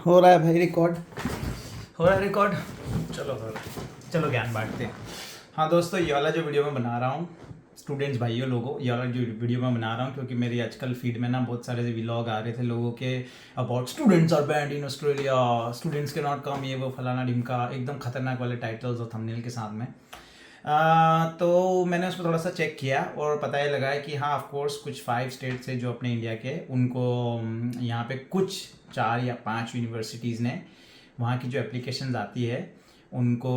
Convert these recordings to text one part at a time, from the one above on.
हो रहा है भाई रिकॉर्ड हो रहा है रिकॉर्ड। चलो हो रहा है, चलो ज्ञान बांटते हैं। हाँ दोस्तों, ये वाला जो वीडियो मैं बना रहा हूँ स्टूडेंट्स भाइयों लोगों, ये वाला जो वीडियो मैं बना रहा हूँ क्योंकि मेरी आजकल फीड में ना बहुत सारे व्लॉग आ रहे थे लोगों के about students are banned in Australia, students के नॉट कम, ये वो फलाना ढिमका, एकदम खतरनाक वाले टाइटल्स और थंबनेल के साथ में। तो मैंने उसमें थोड़ा सा चेक किया और पता ये लगा है कि हाँ ऑफ कोर्स कुछ 5 स्टेट्स है जो अपने इंडिया के, उनको यहाँ पे कुछ 4 या 5 यूनिवर्सिटीज़ ने वहाँ की जो एप्लीकेशंस आती है उनको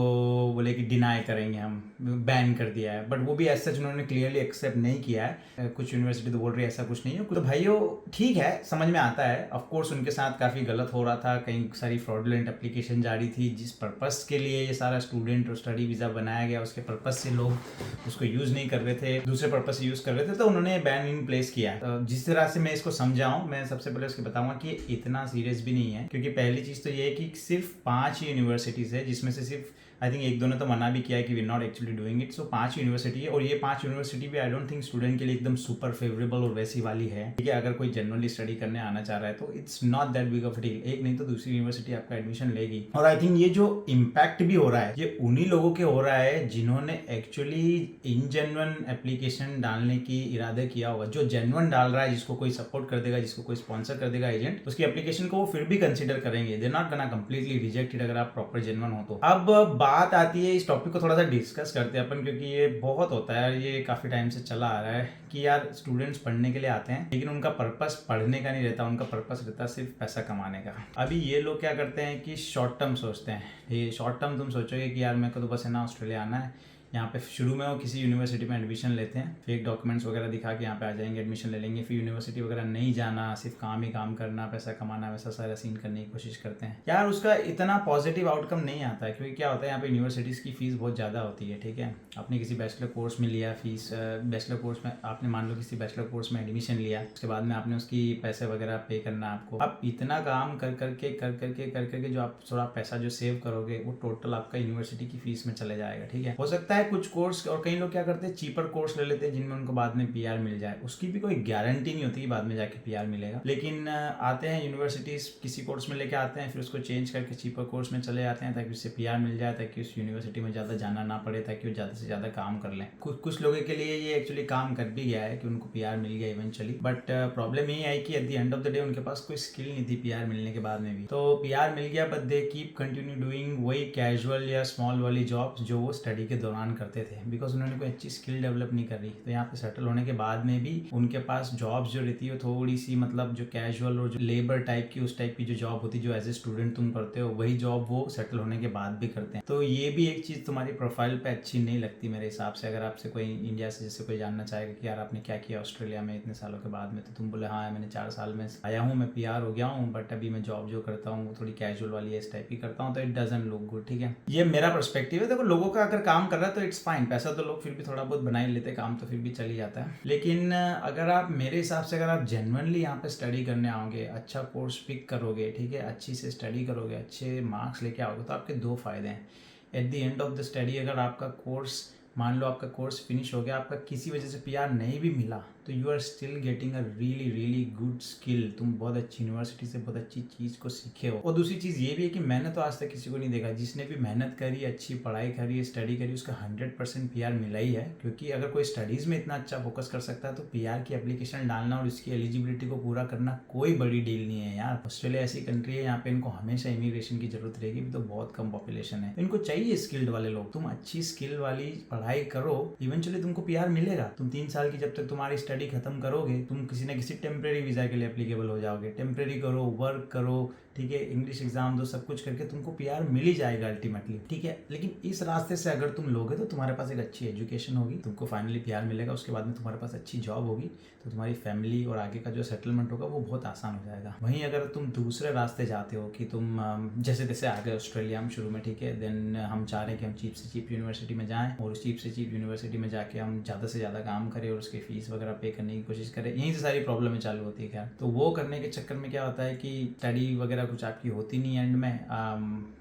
बोले कि डिनाई करेंगे, हम बैन कर दिया है। बट वो भी ऐसा उन्होंने क्लियरली एक्सेप्ट नहीं किया है। कुछ यूनिवर्सिटी तो बोल रही है ऐसा कुछ नहीं है। तो भाइयों ठीक है, समझ में आता है। ऑफ कोर्स उनके साथ काफ़ी गलत हो रहा था, कई सारी फ्रॉडुलेंट एप्लीकेशन जारी थी जिस पर्पस के लिए ये सारा स्टूडेंट और स्टडी वीज़ा बनाया गया, उसके पर्पस से लोग उसको यूज़ नहीं कर रहे थे, दूसरे पर्पस से यूज़ कर रहे थे, तो उन्होंने बैन इन प्लेस किया है। जिस तरह से मैं इसको समझाऊँ, मैं सबसे पहले उसके बताऊँगा कि इतना सीरियस भी नहीं है, क्योंकि पहली चीज़ तो ये है कि सिर्फ 5 यूनिवर्सिटीज़ है जिसमें से सिर्फ आई थिंक एक दो ने तो मना भी किया है कि we not actually doing it. So 5 university है और ये 5 यूनिवर्सिटी भी आई डोंट थिंक स्टूडेंट के लिए एकदम सुपर फेवरेबल और वैसी वाली है। ठीक है, अगर कोई जनरली स्टडी करने आना चाह रहा है तो it's not that big of a deal. एक नहीं तो दूसरी यूनिवर्सिटी आपका एडमिशन लेगी। और आई थिंक ये जो इम्पैक्ट भी हो रहा है ये उन्हीं लोगों के हो रहा है जिन्होंने एक्चुअली इनजेन्युइन एप्लीकेशन डालने की इरादे किया होगा। जो जेन्युइन डाल रहा है, जिसको कोई सपोर्ट कर देगा, जिसको कोई स्पॉन्सर कर देगा एजेंट, उसकी एप्लीकेशन को वो फिर भी कंसिडर करेंगे। They not gonna completely reject it अगर आप प्रॉपर जेन्युइन हो तो। अब बात आती है, इस टॉपिक को थोड़ा सा डिस्कस करते हैं अपन, क्योंकि ये बहुत होता है, ये काफ़ी टाइम से चला आ रहा है कि यार स्टूडेंट्स पढ़ने के लिए आते हैं लेकिन उनका पर्पस पढ़ने का नहीं रहता, उनका पर्पस रहता सिर्फ पैसा कमाने का। अभी ये लोग क्या करते हैं कि शॉर्ट टर्म सोचते हैं। ये शॉर्ट टर्म तुम सोचोगे कि यार मेरे को तो बस है ना ऑस्ट्रेलिया आना है, यहाँ पे शुरू में वो किसी यूनिवर्सिटी में एडमिशन लेते हैं, फेक डॉक्यूमेंट्स वगैरह दिखा के यहाँ पे आ जाएंगे, एडमिशन ले लेंगे, फिर यूनिवर्सिटी वगैरह नहीं जाना, सिर्फ काम ही काम करना, पैसा कमाना, वैसा सारा सीन करने की कोशिश करते हैं। यार उसका इतना पॉजिटिव आउटकम नहीं आता है, क्योंकि क्या होता है यहाँ पे यूनिवर्सिटीज़ की फीस बहुत ज़्यादा होती है। ठीक है, आपने किसी बैचलर कोर्स में लिया फीस, बैचलर कोर्स में आपने मान लो किसी बैचलर कोर्स में एडमिशन लिया, उसके बाद में आपने उसकी पैसे वगैरह पे करना आपको। अब इतना काम कर करके जो आप थोड़ा पैसा जो सेव करोगे वो टोटल आपका यूनिवर्सिटी की फीस में चले जाएगा। ठीक है, हो सकता है कुछ कोर्स, और कई लोग क्या करते हैं चीपर कोर्स ले लेते हैं जिनमें उनको बाद में पीआर मिल जाए, उसकी भी कोई गारंटी नहीं होती कि बाद में जाके पीआर मिलेगा। लेकिन आते हैं यूनिवर्सिटीज किसी कोर्स में लेके आते हैं, फिर उसको चेंज करके चीपर कोर्स में चले जाते हैं ताकि उससे पीआर मिल जाए, ताकि उस यूनिवर्सिटी में ज़्यादा जाना ना पड़े, ताकि वो ज़्यादा से ज़्यादा काम कर लें। कुछ लोगों के लिए ये एक्चुअली काम कर भी गया है कि उनको पीआर मिल गया इवेंचुअली। बट प्रॉब्लम ये आई कि at the end of the day उनके पास कोई स्किल नहीं थी पीआर मिलने के बाद में भी। तो पीआर मिल गया but they keep continue doing वही कैजुअल या स्मॉल वाली जॉब्स जो वो स्टडी के दौरान करते थे, बिकॉज उन्होंने कोई अच्छी स्किल डेवलप नहीं कर रही। तो यहाँ पे सेटल होने के बाद में भी उनके पास जॉब्स जो रहती है थोड़ी सी मतलब जो कैजुअल और जो लेबर टाइप की, उस टाइप की जो जॉब होती है जो एज ए स्टूडेंट तुम करते हो, वही जॉब वो सेटल होने के बाद भी करते हैं। तो ये भी एक चीज़ तुम्हारी प्रोफाइल पे अच्छी नहीं लगती मेरे हिसाब से। अगर आपसे कोई इंडिया से जैसे कोई जानना चाहेगा कि यार आपने क्या किया ऑस्ट्रेलिया में इतने सालों के बाद में, तो तुम बोले हाँ मैंने 4 साल में आया हूँ, मैं पीआर हो गया हूँ, बट अभी मैं जॉब जो करता हूँ वो थोड़ी कैजुअल वाली है, इस टाइप की करता हूँ, तो इट डजंट लुक गुड। ठीक है, ये मेरा पर्सपेक्टिव है। देखो लोगों का अगर काम कर रहा है तो इट्स फाइन, पैसा तो लोग फिर भी थोड़ा बहुत बना ही लेते, काम तो फिर भी चल ही जाता है। लेकिन अगर आप मेरे हिसाब से अगर आप जेन्युइनली यहाँ पे स्टडी करने आओगे, अच्छा कोर्स पिक करोगे, ठीक है, अच्छी से स्टडी करोगे, अच्छे मार्क्स लेके आओगे, तो आपके 2 फायदे हैं। At the end of the study अगर आपका कोर्स, मान लो आपका कोर्स फिनिश हो गया, आपका किसी वजह से पीआर नहीं भी मिला, तो you are still getting a really good skill. तुम बहुत अच्छी यूनिवर्सिटी से बहुत अच्छी चीज़ को सीखे हो। और दूसरी चीज़ ये भी है कि मैंने तो आज तक किसी को नहीं देखा जिसने भी मेहनत करी, अच्छी पढ़ाई करी, स्टडी करी, उसका 100% पीआर मिला ही है। क्योंकि अगर कोई स्टडीज़ में इतना अच्छा फोकस कर सकता है तो पीआर की एप्लीकेशन डालना और उसकी एलिजिबिलिटी को पूरा करना कोई बड़ी डील नहीं है यार। ऑस्ट्रेलिया ऐसी कंट्री है यहाँ पे इनको हमेशा इमिग्रेशन की जरूरत रहेगी, तो बहुत कम पॉपुलेशन है, इनको चाहिए स्किल्ड वाले लोग। तुम अच्छी स्किल वाली पढ़ाई करो, इवेंचुअली तुमको पीआर मिलेगा। तुम 3 साल की जब तक तुम्हारी स्टडी खत्म करोगे, तुम किसी न किसी टेम्परेरी वीज़ा के लिए एप्लीकेबल हो जाओगे। टेम्परेरी करो, वर्क करो, ठीक है, इंग्लिश एग्जाम दो, सब कुछ करके तुमको पीआर मिल ही जाएगा अल्टीमेटली। ठीक है, लेकिन इस रास्ते से अगर तुम लोगे तो तुम्हारे पास एक अच्छी एजुकेशन होगी, तुमको फाइनली पीआर मिलेगा, उसके बाद में तुम्हारे पास अच्छी जॉब होगी, तो तुम्हारी फैमिली और आगे का जो सेटलमेंट होगा वो बहुत आसान हो जाएगा। वहीं अगर तुम दूसरे रास्ते जाते हो कि तुम जैसे तैसे आ गए ऑस्ट्रेलिया में शुरू में, ठीक है, देन हम चाह रहे हैं कि हम चीप से चीप यूनिवर्सिटी में जाएं और उस चीप से चीप यूनिवर्सिटी में जाके हम ज़्यादा से ज़्यादा काम करें और उसकी फीस वगैरह पे करने की कोशिश करें, यहीं से सारी प्रॉब्लमें चालू होती है। खैर, तो वो करने के चक्कर में क्या होता है कि स्टडी वगैरह कुछ आपकी होती नहीं एंड में।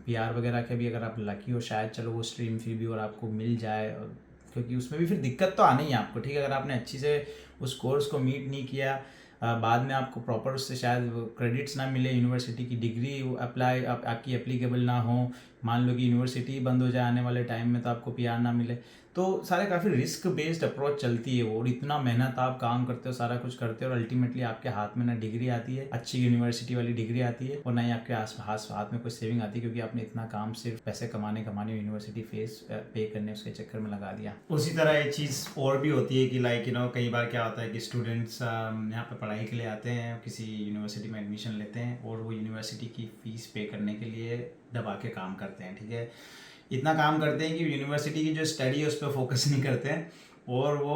पीआर वगैरह के भी अगर आप लकी हो शायद चलो वो स्ट्रीम फिर भी और आपको मिल जाए, क्योंकि उसमें भी फिर दिक्कत तो आनी ही है आपको। ठीक है, अगर आपने अच्छी से उस कोर्स को मीट नहीं किया, बाद में आपको प्रॉपर उससे शायद क्रेडिट्स ना मिले, यूनिवर्सिटी की डिग्री अप्लाई आपकी एप्लीकेबल ना हो, मान लो कि यूनिवर्सिटी बंद हो जाए आने वाले टाइम में तो आपको पीआर ना मिले। तो सारे काफ़ी रिस्क बेस्ड अप्रोच चलती है वो, और इतना मेहनत आप काम करते हो, सारा कुछ करते हो, और अल्टीमेटली आपके हाथ में ना डिग्री आती है, अच्छी यूनिवर्सिटी वाली डिग्री आती है, और ना ही आपके हाथ में कोई सेविंग आती है, क्योंकि आपने इतना काम सिर्फ पैसे कमाने यूनिवर्सिटी फीस पे करने उसके चक्कर में लगा दिया। उसी तरह एक चीज़ और भी होती है कि लाइक कई बार क्या होता है कि स्टूडेंट्स यहाँ पे पढ़ाई के लिए आते हैं, किसी यूनिवर्सिटी में एडमिशन लेते हैं, और वो यूनिवर्सिटी की फ़ीस पे करने के लिए दबा के काम करते हैं, ठीक है। इतना काम करते हैं कि यूनिवर्सिटी की जो स्टडी है उस पर फोकस नहीं करते हैं, और वो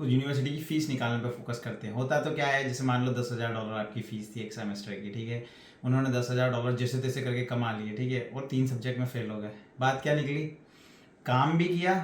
यूनिवर्सिटी की फ़ीस निकालने पर फोकस करते हैं। होता तो क्या है, जैसे मान लो $10,000 आपकी फ़ीस थी एक सेमेस्टर की, ठीक है, उन्होंने $10,000 जैसे तैसे करके कमा लिए, ठीक है, और 3 सब्जेक्ट में फेल हो गए। बात क्या निकली, काम भी किया,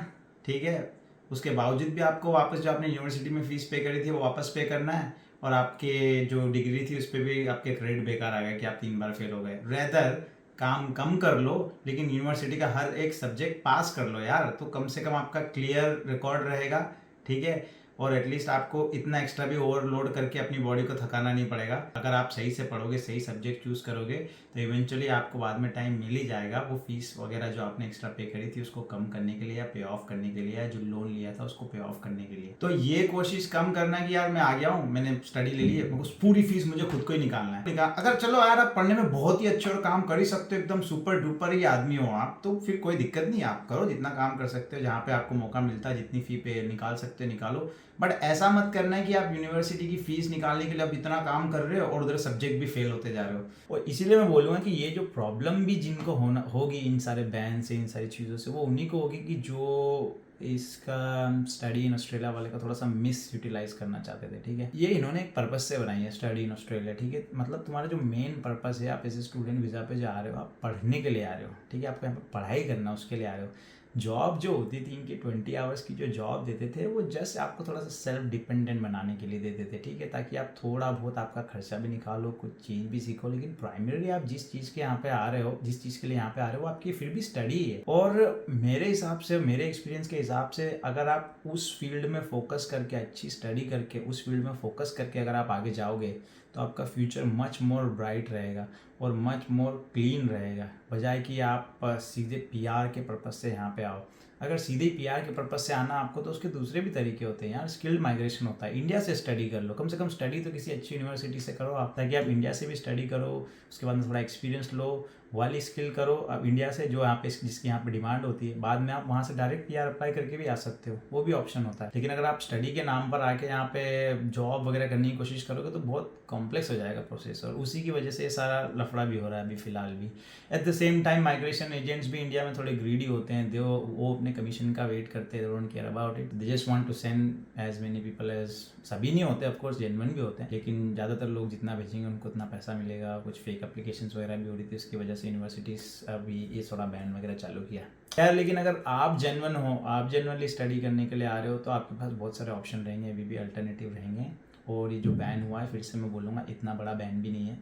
ठीक है, उसके बावजूद भी आपको वापस जो आपने यूनिवर्सिटी में फ़ीस पे करी थी वो वापस पे करना है, और आपके जो डिग्री थी उस पर भी आपके क्रेडिट बेकार आ गया कि आप 3 बार फेल हो गए। रेदर काम कम कर लो, लेकिन यूनिवर्सिटी का हर एक सब्जेक्ट पास कर लो यार, तो कम से कम आपका क्लियर रिकॉर्ड रहेगा, ठीक है, और एटलीस्ट आपको इतना एक्स्ट्रा भी ओवरलोड करके अपनी बॉडी को थकाना नहीं पड़ेगा। अगर आप सही से पढ़ोगे, सही सब्जेक्ट चूज़ करोगे, तो इवेंचुअली आपको बाद में टाइम मिल ही जाएगा वो फीस वगैरह जो आपने एक्स्ट्रा पे करी थी उसको कम करने के लिए, या पे ऑफ करने के लिए, या जो लोन लिया था उसको पे ऑफ करने के लिए। तो ये कोशिश कम करना कि यार मैं आ गया हूँ, मैंने स्टडी ले ली है, पूरी फीस मुझे खुद को ही निकालना है। अगर चलो यार आप पढ़ने में बहुत ही अच्छे और काम कर ही सकते हो, एकदम सुपर डुपर ही आदमी हो आप, तो फिर कोई दिक्कत नहीं, आप करो जितना काम कर सकते हो, जहाँ पे आपको मौका मिलता है, जितनी फी पे निकाल सकते हो निकालो। बट ऐसा मत करना है कि आप यूनिवर्सिटी की फीस निकालने के लिए अब इतना काम कर रहे हो और उधर सब्जेक्ट भी फेल होते जा रहे हो। और इसीलिए मैं बोलूँगा कि ये जो प्रॉब्लम भी जिनको होना होगी इन सारे बैन से, इन सारी चीज़ों से, वो उन्हीं को होगी कि जो इसका स्टडी इन ऑस्ट्रेलिया वाले का थोड़ा सा मिस यूटिलाइज करना चाहते थे, ठीक है। ये इन्होंने एक पर्पस से बनाई है स्टडी इन ऑस्ट्रेलिया, ठीक है, मतलब तुम्हारा जो मेन पर्पस है, आप एज ए स्टूडेंट वीज़ा पे जा रहे हो, आप पढ़ने के लिए आ रहे हो, ठीक है, आपको यहाँ पर पढ़ाई करना उसके लिए आ रहे हो। जॉब जो होती थी इनकी 20 आवर्स की जो जॉब देते थे, वो जस्ट आपको थोड़ा सा सेल्फ डिपेंडेंट बनाने के लिए देते थे, ठीक है, ताकि आप थोड़ा बहुत आपका खर्चा भी निकालो, कुछ चीज़ भी सीखो। लेकिन प्राइमरी आप जिस चीज़ के यहाँ पे आ रहे हो, जिस चीज़ के लिए यहाँ पे आ रहे हो, आपकी फिर भी स्टडी है। और मेरे हिसाब से, मेरे एक्सपीरियंस के हिसाब से, अगर आप उस फील्ड में फोकस करके, अच्छी स्टडी करके, उस फील्ड में फोकस करके अगर आप आगे जाओगे, तो आपका फ्यूचर मच मोर ब्राइट रहेगा और मच मोर क्लीन रहेगा, बजाय कि आप सीधे पीआर के पर्पस से यहाँ पे आओ। अगर सीधे पीआर के पर्पस से आना आपको, तो उसके दूसरे भी तरीके होते हैं यार। स्किल्ड माइग्रेशन होता है, इंडिया से स्टडी कर लो, कम से कम स्टडी तो किसी अच्छी यूनिवर्सिटी से करो आप, ताकि आप इंडिया से भी स्टडी करो, उसके बाद में थोड़ा एक्सपीरियंस लो, वाली स्किल करो अब इंडिया से, जो यहाँ पे जिसकी यहाँ पे डिमांड होती है। बाद में आप वहाँ से डायरेक्ट पीआर अप्लाई करके भी आ सकते हो, वो भी ऑप्शन होता है। लेकिन अगर आप स्टडी के नाम पर आके यहाँ पे जॉब वगैरह करने की कोशिश करोगे, तो बहुत कॉम्प्लेक्स हो जाएगा प्रोसेस, और उसी की वजह से ये सारा लफड़ा भी हो रहा है अभी फिलहाल भी। At the same time migration agents भी इंडिया में थोड़े ग्रीडी होते हैं, वो अपने कमीशन का वेट करते हैं, don't care about it, they just want to send as many people as, सभी नहीं होते ऑफ कोर्स, जेन्युइन भी होते हैं, लेकिन ज़्यादातर लोग जितना भेजेंगे उनको उतना पैसा मिलेगा। कुछ फेक एप्लीकेशंस वगैरह भी हो रही थी, उसकी वजह से यूनिवर्सिटीज़ अभी ये थोड़ा बैन वगैरह चालू किया यार। लेकिन अगर आप जेन्युइन हो, आप जेन्युइनली स्टडी करने के लिए आ रहे हो, तो आपके पास बहुत सारे ऑप्शन रहेंगे, अभी भी अल्टरनेटिव रहेंगे। और ये जो बैन हुआ है, फिर से मैं बोलूँगा, इतना बड़ा बैन भी नहीं है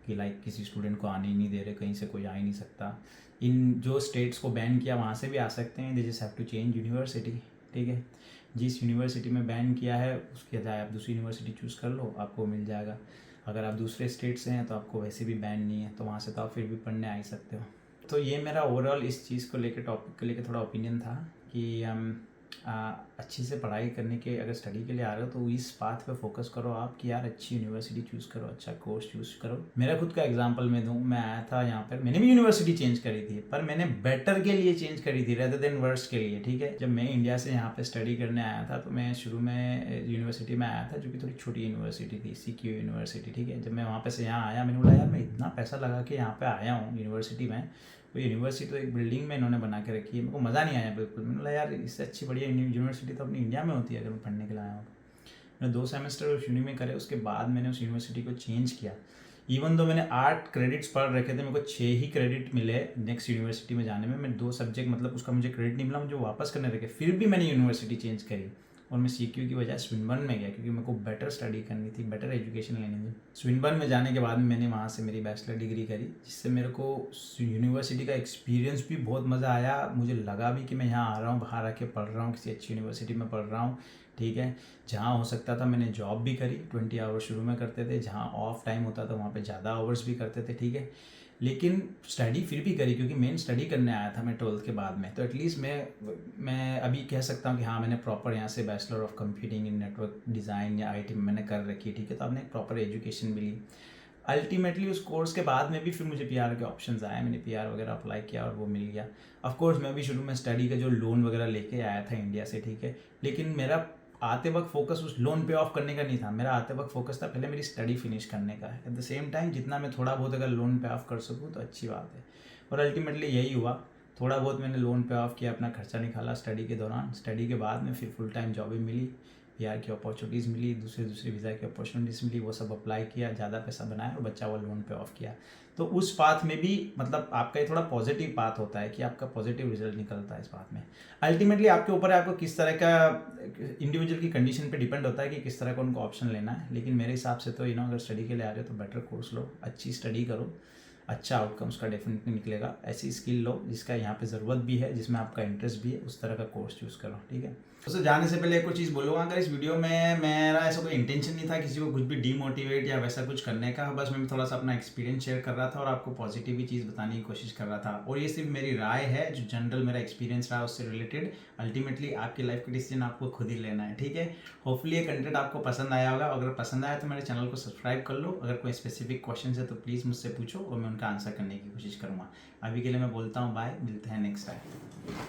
कि लाइक किसी स्टूडेंट को आने ही नहीं दे रहे, कहीं से कोई आ ही नहीं सकता। इन जो स्टेट्स को बैन किया वहाँ से भी आ सकते हैं, they just have to change university, ठीक है। जिस यूनिवर्सिटी में बैन किया है उसके बजाय आप दूसरी यूनिवर्सिटी चूज़ कर लो, आपको मिल जाएगा। अगर आप दूसरे स्टेट से हैं तो आपको वैसे भी बैन नहीं है, तो वहाँ से तो आप फिर भी पढ़ने आ ही सकते हो। तो ये मेरा ओवरऑल इस चीज़ को लेकर, टॉपिक को लेकर थोड़ा ओपिनियन था कि अच्छी से पढ़ाई करने के, अगर स्टडी के लिए आ रहे हो तो इस पाथ पे फोकस करो आप कि यार अच्छी यूनिवर्सिटी चूज़ करो, अच्छा कोर्स चूज़ करो। मेरा खुद का एग्जांपल मैं दूँ, मैं आया था यहाँ पर, मैंने भी यूनिवर्सिटी चेंज करी थी, पर मैंने बेटर के लिए चेंज करी थी रेदर देन वर्स के लिए, ठीक है। जब मैं इंडिया से यहाँ पे स्टडी करने आया था, तो मैं शुरू में यूनिवर्सिटी में आया था जो कि थोड़ी छोटी यूनिवर्सिटी थी, CQ यूनिवर्सिटी, ठीक है। जब मैं वहाँ पे से यहाँ आया, मैंने बोला यार मैं इतना पैसा लगा के यहाँ पे आया हूँ यूनिवर्सिटी में, वो यूनिवर्सिटी तो एक बिल्डिंग में इन्होंने बना के रखी है, मेरे को मज़ा नहीं आया बिल्कुल। मैंने बोला यार इससे अच्छी बढ़िया यूनिवर्सिटी तो अपनी इंडिया में होती है, अगर मैं पढ़ने के लिए आया हूँ। मैंने 2 सेमेस्टर उस यूनि में करे, उसके बाद मैंने उस यूनिवर्सिटी को चेंज किया। इवन दो मैंने 8 क्रेडिट्स पढ़ रखे थे, मेरे को 6 ही क्रेडिट मिले नेक्स्ट यूनिवर्सिटी में जाने में। मैं 2 सब्जेक्ट, मतलब उसका मुझे क्रेडिट नहीं मिला, मुझे वापस करने रखे, फिर भी मैंने यूनिवर्सिटी चेंज करी और मैं CQ की बजाय स्विनबर्न में गया, क्योंकि मेरे को बेटर स्टडी करनी थी, बेटर एजुकेशन लेनी थी। स्विनबर्न में जाने के बाद मैंने वहाँ से मेरी बैचलर डिग्री करी, जिससे मेरे को यूनिवर्सिटी का एक्सपीरियंस भी बहुत मज़ा आया। मुझे लगा भी कि मैं यहाँ आ रहा हूँ, बाहर आके पढ़ रहा हूँ, किसी अच्छी यूनिवर्सिटी में पढ़ रहा हूँ, ठीक है। जहाँ हो सकता था मैंने जॉब भी करी, 20 आवर्स शुरू में करते थे, जहाँ ऑफ टाइम होता था वहाँ पे ज़्यादा आवर्स भी करते थे, ठीक है। लेकिन स्टडी फिर भी करी, क्योंकि मेन स्टडी करने आया था मैं 12th के बाद में, तो एटलीस्ट मैं अभी कह सकता हूँ कि हाँ मैंने प्रॉपर यहाँ से bachelor of computing in network design या आईटी में मैंने कर रखी है, ठीक है। तो आपने एक प्रॉपर एजुकेशन मिली। अल्टीमेटली उस कोर्स के बाद में भी फिर मुझे पीआर के ऑप्शंस आए, मैंने पीआर वगैरह अप्लाई किया और वो मिल गया। ऑफ कोर्स मैं भी शुरू में स्टडी का जो लोन वगैरह लेके आया था इंडिया से, ठीक है। लेकिन मेरा आते वक्त फोकस उस लोन पे ऑफ करने का नहीं था, मेरा आते वक्त फोकस था पहले मेरी स्टडी फिनिश करने का। एट द सेम टाइम जितना मैं थोड़ा बहुत अगर लोन पे ऑफ कर सकूँ तो अच्छी बात है। और अल्टीमेटली यही हुआ, थोड़ा बहुत मैंने लोन पे ऑफ किया, अपना खर्चा निकाला स्टडी के दौरान। स्टडी के बाद में फिर फुल टाइम जॉब भी मिली, पीआर की अपॉर्चुनिटीज़ मिली, दूसरी वीज़ा की अपॉर्चुनिटीज़ मिली, वो सब अप्लाई किया, ज़्यादा पैसा बनाया और बच्चा हुआ लोन पे ऑफ किया। तो उस पाथ में भी मतलब आपका ये थोड़ा पॉजिटिव पाथ होता है कि आपका पॉजिटिव रिजल्ट निकलता है इस बात में। अल्टीमेटली आपके ऊपर है, आपको किस तरह का इंडिविजुअल की कंडीशन पे डिपेंड होता है कि किस तरह का उनको ऑप्शन लेना है। लेकिन मेरे हिसाब से तो अगर स्टडी के लिए आ रहे हो तो बेटर कोर्स लो, अच्छी स्टडी करो, अच्छा आउटकम उसका डेफिनेटली निकलेगा। ऐसी स्किल लो जिसका यहाँ पे ज़रूरत भी है, जिसमें आपका इंटरेस्ट भी है, उस तरह का कोर्स चूज़ करो, ठीक है। तो जाने से पहले एक और चीज़ बोलूँगा, अगर इस वीडियो में मेरा ऐसा कोई इंटेंशन नहीं था किसी को कुछ भी डीमोटिवेट या वैसा कुछ करने का, बस मैं थोड़ा सा अपना एक्सपीरियंस शेयर कर रहा था और आपको पॉजिटिव ही चीज़ बताने की कोशिश कर रहा था। और ये सिर्फ मेरी राय है, जो जनरल मेरा एक्सपीरियंस रहा उससे रिलेटेड। अल्टीमेटली आपकी लाइफ का डिसीजन आपको खुद ही लेना है, ठीक है। होपफुली ये कंटेंट आपको पसंद आया होगा। अगर पसंद आया तो मेरे चैनल को सब्सक्राइब कर लो। अगर कोई स्पेसिफिक क्वेश्चन है तो प्लीज़ मुझसे पूछो और मैं उनका आंसर करने की कोशिश करूँगा। अभी के लिए मैं बोलता हूँ बाय, मिलते हैं नेक्स्ट टाइम।